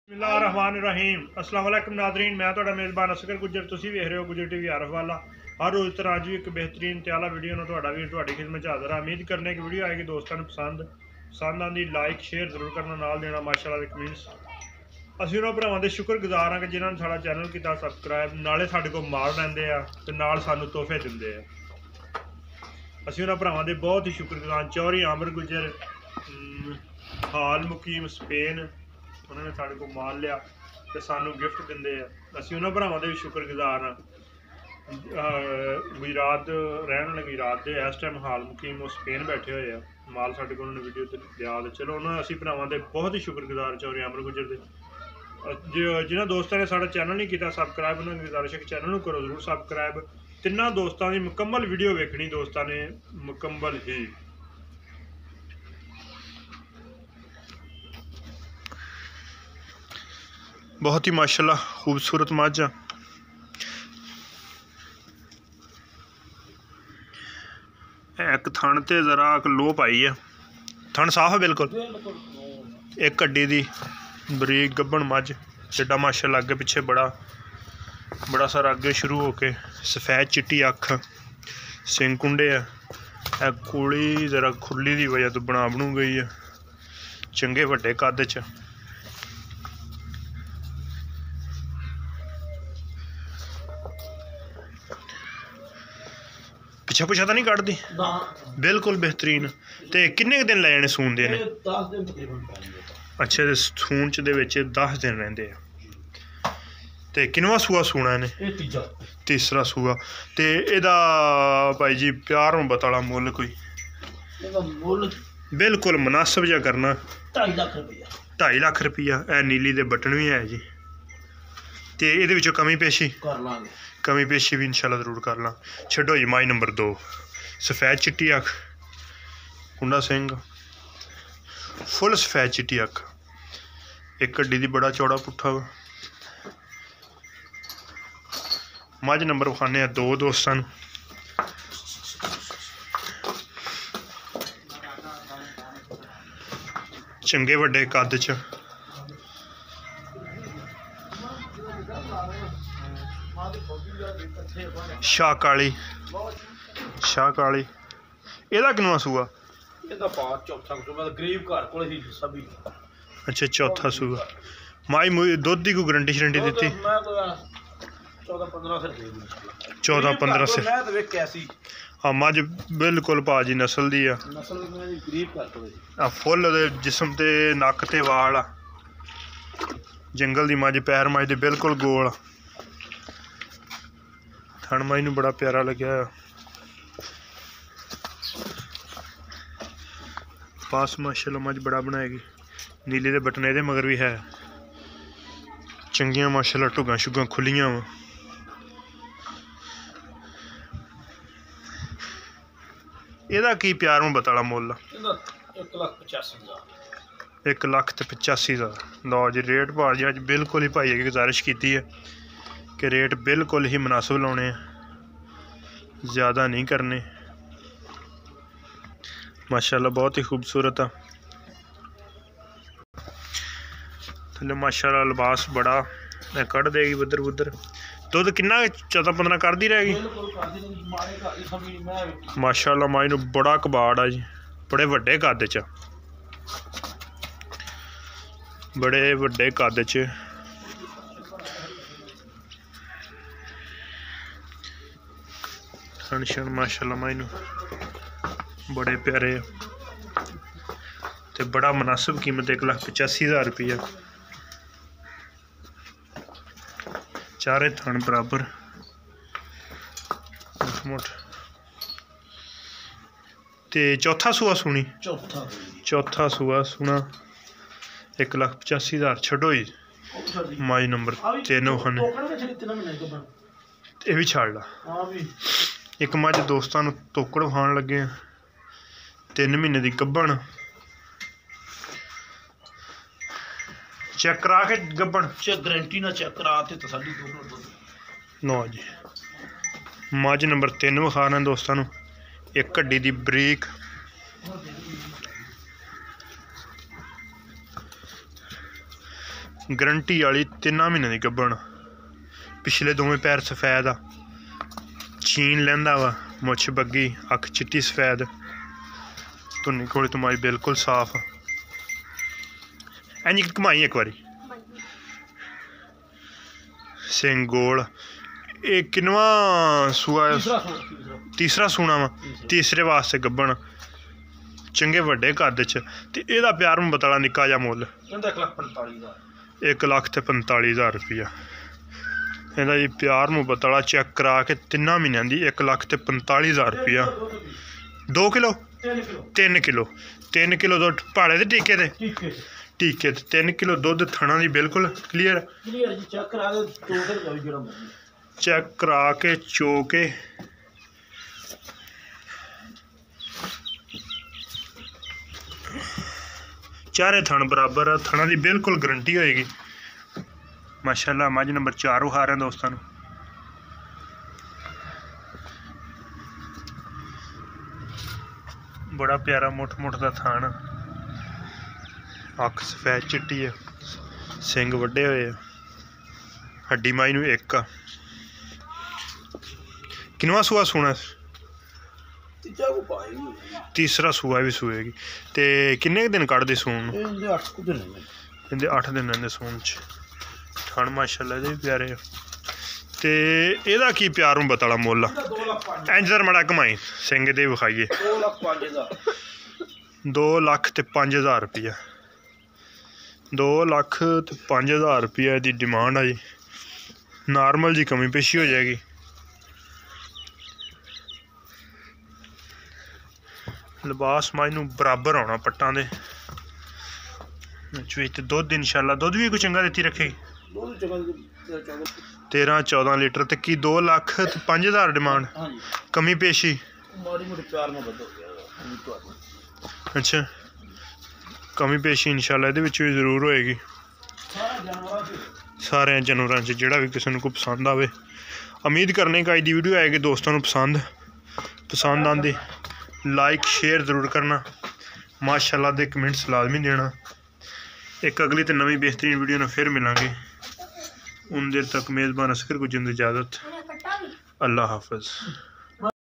बिस्मिल्लाहिर्रहमानिर्रहीम अस्सलाम वालेकुम नाज़रीन, मैं तुहाडा मेज़बान असगर गुजर। तुसीं वेख रहे हो गुजर टीवी आरफ वाला। हर रोज़ तरह अज भी एक बेहतरीन ते आला वीडियो नाल तुहाडा वीर तुहाडी खिदमत च हाज़र है। उम्मीद करने की वीडियो आएगी दोस्तों पसंद आंदी लाइक शेयर जरूर करना, नाल देना माशाअल्लाह दे कमेंट्स। असीं उन्हां भरावां दे शुक्रगुजार हां कि जिन्हां ने साडा चैनल कीता सबसक्राइब, नाले साडे कोल माल लैंदे आ ते नाल सानूं तोहफे दिंदे आ। असीं उन्हां भरावां दे बहुत ही शुक्रगुजार। चौधरी आमिर गुजर हाल मुकीम स्पेन, उन्होंने साढ़े को माल लिया तो सानू गिफ्ट देंगे। असी उन्होंने भरावां दे भी शुक्रगुजार हाँ। गुजरात रहने वाले गुजरात के इस टाइम हाल मुकीम स्पेन बैठे हुए हैं, माल साढ़े को उन्होंने वीडियो ते लिया। चलो उन्होंने असी भरावां दे बहुत ही शुक्रगुजार चौधरी आमिर गुजर दे। जिन्होंने दोस्तों ने साडा चैनल नहीं किया सबसक्राइब, उन्होंने गुजारिश है कि चैनल को करो जरूर सबसक्राइब। तिन्ना दोस्तों की मुकम्मल वीडियो वेखनी दोस्तों ने मुकम्मल ही। बहुत ही माशाल्लाह खूबसूरत मझ आ। एक थन ते जरा लो पाई है, थन साफ है बिल्कुल। एक कड्डी दी बरीक गब्बन मझ, जिड्डा माशाल्लाह अगे पिछे बड़ा सारा अगे शुरू होके सफेद चिट्टी अख, सिंग कुंडे है। कुड़ी जरा खुली दी वजह तो बनू गई है, चंगे वड्डे कद च। पिछा पुछा तो नहीं कटदी, बिल्कुल बेहतरीन। ते किन्ने दिन लै जाने सून दे ने? 10 दिन तकरीबन। अच्छा, ते सून च दे विच 10 दिन रहिंदे आ। ते किनवा सूआ सूना इहने? तीसरा सूआ। ते एदा भाई जी प्यार मुहब्बत वाला मुल कोई? एदा मुल बिल्कुल मुनासिब जा करना। 2.5 लाख रुपया। 2.5 लाख रुपया। ए नीली दे बटन भी है जी। ते एदे विचों कमी पेशी कर लांगे, कमी पेशी भी इंशाल्लाह जरूर कर ला। छड्डो जी माई नंबर 2, सफेद चिट्टी अख, कुंडा सिंह, फुल सफेद चिट्टी अख। एक कड्डी दी बड़ा चौड़ा पुट्ठा वा। मझ नंबर विखाने 2 दोस्तां। चंगे वड्डे कद च। शाह काली एदा किनवा सूआ? एदा पास चौथा सूआ, गरीब घर कोल ही सभी। अच्छा, चौथा सूआ। माई मुई दुध की कोई गारंटी शरंटी दी? मैं कोई 14-15 से दे दूं। 14-15 से। मैं तो वेख कैसी हाँ, मझ बिल्कुल भाजी नस्ल दी आ। नस्ल में गरीब घर कोल आ फुल दे जिस्म ते नक ते वाल आ। जंगल दी मझ, पैर मझ दे बिल्कुल गोल। थन मझ नूं बड़ा प्यारा लग्या। पास माशाल्लाह मझ बड़ा बनाएगी। नीले दे बटन एदे मगर भी है। चंगियां माशाल्लाह टुगां शुगां खुलियां वा। एदा की प्यार मुहब्बत वाला मुल? 1,85,000। 1,85,000। लो जी, रेट भाल जी अज बिल्कुल ही भाई की गुजारिश की है कि रेट बिल्कुल ही मुनासिब लाने, ज़्यादा नहीं करने। माशाल्लाह बहुत ही खूबसूरत आ। थल्ले माशाल्लाह लिबास बड़ा कड़ देगी बुदर बुदर। दुध किन्ना 14-15 कर दी रहेगी माशाल्लाह। माई नूं बड़ा कबाड़ आ जी, बड़े वड्डे कद च, बड़े वड्डे कद च। थन शन माशाल्लाह माई नूं बड़े प्यारे ते बड़ा मुनासिब कीमत 1,85,000 रुपया। चारे थन बराबर मुठ। ते चौथा सूआ सुनी? चौथा सूआ सुना 1,85,000। छड्डो जी माई नंबर 3 विखाने, ये भी छड़ ला। एक मझ दोस्तों नूं तोकड़ विखाण लगे 3 महीने दी गब्बन। चेक करा के गब्बन? चेक गारंटी ना चेक करा ते तसल्ली दो। नो जी, मझ नंबर 3 विखाना दोस्तों नूं। एक कड्डी दी बरीक, ਗਰੰਟੀ ਵਾਲੀ 3 ਮਹੀਨੇ ਦੀ ਗੱਭਣ। ਪਿਛਲੇ ਦੋਵੇਂ ਪੈਰ ਸਫੈਦ ਆ, ਚੀਨ ਲੈਂਦਾ ਵਾ, ਮੁੱਛ ਬੱਗੀ, ਅੱਖ ਚਿੱਟੀ ਸਫੈਦ, ਧੁੰਨੀ ਕੋਲੀ ਤੁਮਾਈ ਬਿਲਕੁਲ ਸਾਫ। ਇੰਝ ਘੁਮਾਈ ਇੱਕ ਵਾਰੀ। ਸਿੰਘ ਗੋਲ। ਇਹ ਕਿੰਨਵਾਂ ਸੂਆ? ਤੀਸਰਾ ਸੂਣਾ ਵਾ। ਤੀਸਰੇ ਵਾਸਤੇ ਗੱਭਣ, ਚੰਗੇ ਵੱਡੇ ਕੱਦ ਚ। ਤੇ ਇਹਦਾ ਪਿਆਰ ਮੁਬਤਲਾ ਨਿੱਕਾ ਜਿਹਾ ਮੁੱਲ 1,45,000 ਰੁਪਇਆ। ਇਹਦਾ ਜੀ ਪਿਆਰ ਮੁਬਤਲਾ ਚੈੱਕ ਕਰਾ ਕੇ 3 ਮਹੀਨਿਆਂ ਦੀ 1,45,000 ਰੁਪਇਆ। 2 ਕਿਲੋ 3 ਕਿਲੋ 3 ਕਿਲੋ ਦੁੱਧ ਭਾੜੇ ਦੇ ਟੀਕੇ ਤੇ ਟੀਕੇ ਤੇ 3 ਕਿਲੋ ਦੁੱਧ ਥਣਾ ਦੀ ਬਿਲਕੁਲ ਕਲੀਅਰ। ਚੈੱਕ ਕਰਾ ਕੇ ਚੋ ਕੇ ਚਾਰੇ ਥਣ ਬਰਾਬਰ ਆ, ਥਣਾ ਦੀ ਬਿਲਕੁਲ ਗਰੰਟੀ ਹੋਏਗੀ। ਮਾਸ਼ਾਅੱਲਾ ਮੱਝ ਨੰਬਰ 4 ਵਿਖਾ ਰਹੇ ਦੋਸਤਾਂ ਨੂੰ। ਬੜਾ ਪਿਆਰਾ ਮੁੱਠ ਦਾ ਥਣ, ਅੱਖ ਸਫੈਦ ਚਿੱਟੀ ਆ, ਸਿੰਘ ਵੱਡੇ ਹੋਏ ਆ, ਹੱਡੀ ਮਾਈ ਨੂੰ ਇੱਕ ਆ। ਕਿੰਨਵਾਂ ਸੂਆ ਸੂਣਾ? ਤੀਸਰਾ ਸੂਆ ਵੀ ਸੂਏਗੀ। ਤੇ ਕਿੰਨੇ ਕੁ ਦਿਨ ਕੱਢਦੇ ਸੂਣ ਨੂੰ? ਇਹਦੇ 8 ਦਿਨ ਰਹਿੰਦੇ ਸੂਣ ਚ। ਥਣ ਮਾਸ਼ਾਅੱਲਾ ਇਹਦੇ ਵੀ ਪਿਆਰੇ ਆ। ਤੇ ਇਹਦਾ ਕੀ ਪਿਆਰ ਨੂੰ ਬਤਾਲਾ ਮੁੱਲ ਆ? ਇੰਝ ਦਾ ਮਾੜਾ ਘਮਾਈ ਸਿੰਘ ਦੇ ਵਿਖਾਈਏ। 2,05,000 ਰੁਪਇਆ। 2,05,000 ਰੁਪਇਆ ਇਹਦੀ ਡਿਮਾਂਡ ਆ ਜੀ। ਨਾਰਮਲ ਜੀ ਕਮੀ ਪੇਸ਼ੀ ਹੋ ਜਾਏਗੀ। ਲਿਬਾਸ ਮੱਝ ਨੂੰ ਬਰਾਬਰ ਆਉਣਾ ਪੱਟਾਂ ਦੇ ਵਿੱਚ। ਤੇ ਦੁੱਧ ਇਨਸ਼ਾਅੱਲਾ ਦੁੱਧ ਵੀ ਕੋਈ ਚੰਗਾ ਦਿੱਤੀ ਰੱਖੇਗੀ। 13-14 ਲੀਟਰ। ਤੇ ਕੀ 2,05,000 ਡਿਮਾਂਡ? ਕਮੀ ਪੇਸ਼ੀ? ਅੱਛਾ, ਕਮੀ ਪੇਸ਼ੀ ਇਨਸ਼ਾਅੱਲਾ ਇਹਦੇ ਵਿੱਚ ਵੀ ਜ਼ਰੂਰ ਹੋਏਗੀ। ਸਾਰਿਆਂ ਜਾਨਵਰਾਂ 'ਚ ਜਿਹੜਾ ਵੀ ਕਿਸੇ ਨੂੰ ਕੋਈ ਪਸੰਦ ਆਵੇ। ਉਮੀਦ ਕਰਨੇ ਕਿ ਅੱਜ ਦੀ ਵੀਡੀਓ ਆਏਗੀ ਦੋਸਤਾਂ ਨੂੰ ਪਸੰਦ ਆਉਂਦੀ ਲਾइक शेयर जरूर करना। माशाअल्लाह दे कमेंट्स लाजमी देना। एक अगली तो नवी बेहतरीन वीडियो में फिर मिलांगे। उन देर तक मेज़बान असकर को जिंद इजाज़त। अल्लाह हाफ़िज़।